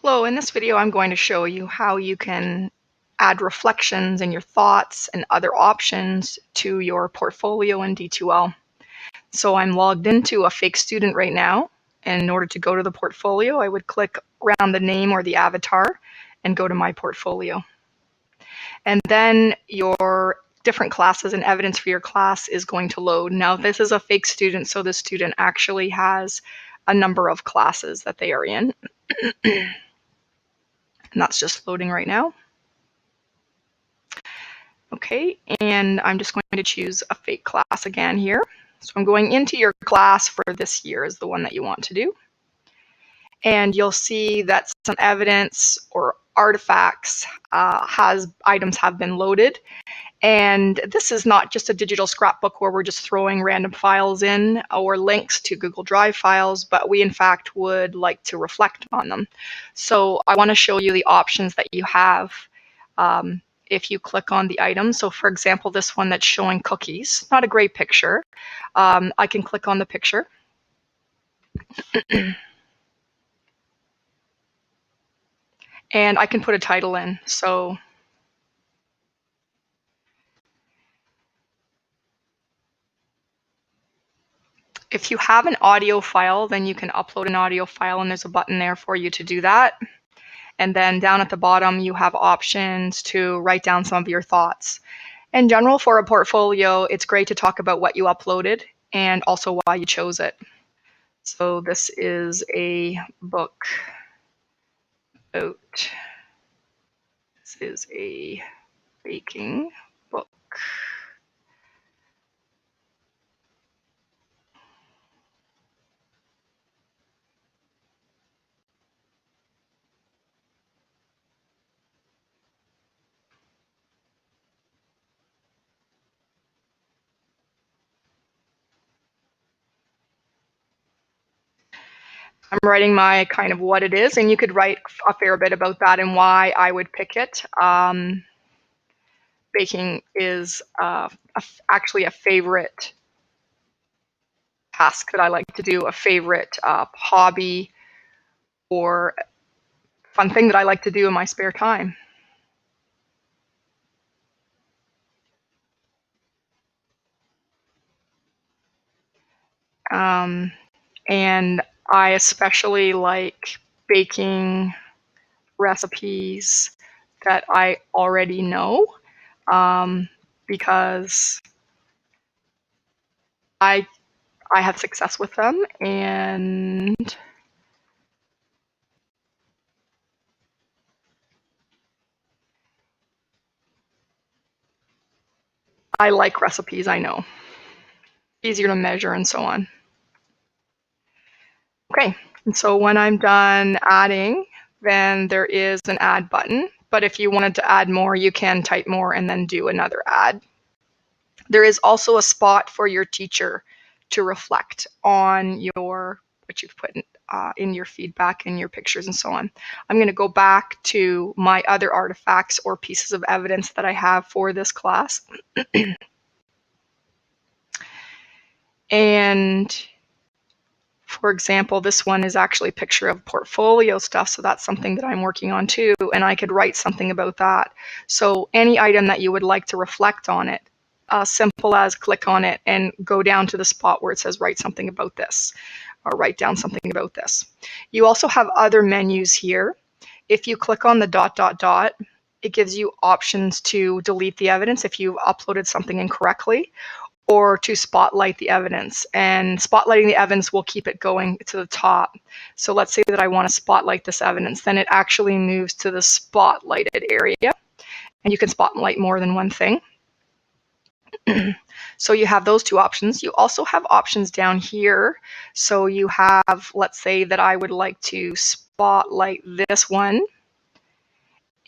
Hello, in this video I'm going to show you how you can add reflections and your thoughts and other options to your portfolio in D2L. So I'm logged into a fake student right now, and in order to go to the portfolio I would click around the name or the avatar and go to my portfolio. And then your different classes and evidence for your class is going to load. Now this is a fake student, so the student actually has a number of classes that they are in. And that's just loading right now. Okay, and I'm just going to choose a fake class again here. So I'm going into your class for this year is the one that you want to do. And you'll see that some evidence or artifacts items have been loaded. And this is not just a digital scrapbook where we're just throwing random files in or links to Google Drive files, but we in fact would like to reflect on them. So I want to show you the options that you have if you click on the item. So for example, this one that's showing cookies, not a great picture. I can click on the picture. And I can put a title in. So if you have an audio file, then you can upload an audio file, and there's a button there for you to do that. And then down at the bottom, you have options to write down some of your thoughts. In general, for a portfolio, it's great to talk about what you uploaded and also why you chose it. So this is a book about, this is a baking book. I'm writing my kind of what it is, and you could write a fair bit about that and why I would pick it. Baking is actually a favorite task that I like to do, a favorite hobby or fun thing that I like to do in my spare time. And I especially like baking recipes that I already know because I have success with them, and I like recipes I know. Easier to measure and so on. Okay, and so when I'm done adding, then there is an add button. But if you wanted to add more, you can type more and then do another add. There is also a spot for your teacher to reflect on what you've put in your feedback and your pictures and so on. I'm going to go back to my other artifacts or pieces of evidence that I have for this class. And for example, this one is actually a picture of portfolio stuff, so that's something that I'm working on too, and I could write something about that. So any item that you would like to reflect on it, simple as click on it and go down to the spot where it says write something about this, or write down something about this. You also have other menus here. If you click on the dot, dot, dot, it gives you options to delete the evidence if you've uploaded something incorrectly, or to spotlight the evidence. And spotlighting the evidence will keep it going to the top. So let's say that I want to spotlight this evidence, then it actually moves to the spotlighted area, and you can spotlight more than one thing. So you have those two options. You also have options down here. So you have, let's say that I would like to spotlight this one,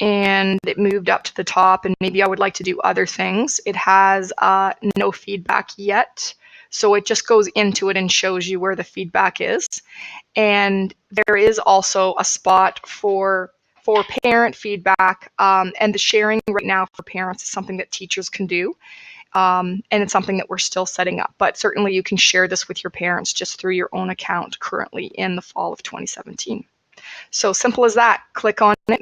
and it moved up to the top, and maybe I would like to do other things. It has no feedback yet, so it just goes into it and shows you where the feedback is. And there is also a spot for parent feedback, and the sharing right now for parents is something that teachers can do, and it's something that we're still setting up, but certainly you can share this with your parents just through your own account currently in the fall of 2017. So simple as that. Click on it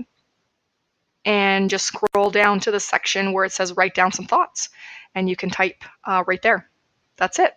and just scroll down to the section where it says write down some thoughts, and you can type right there. That's it.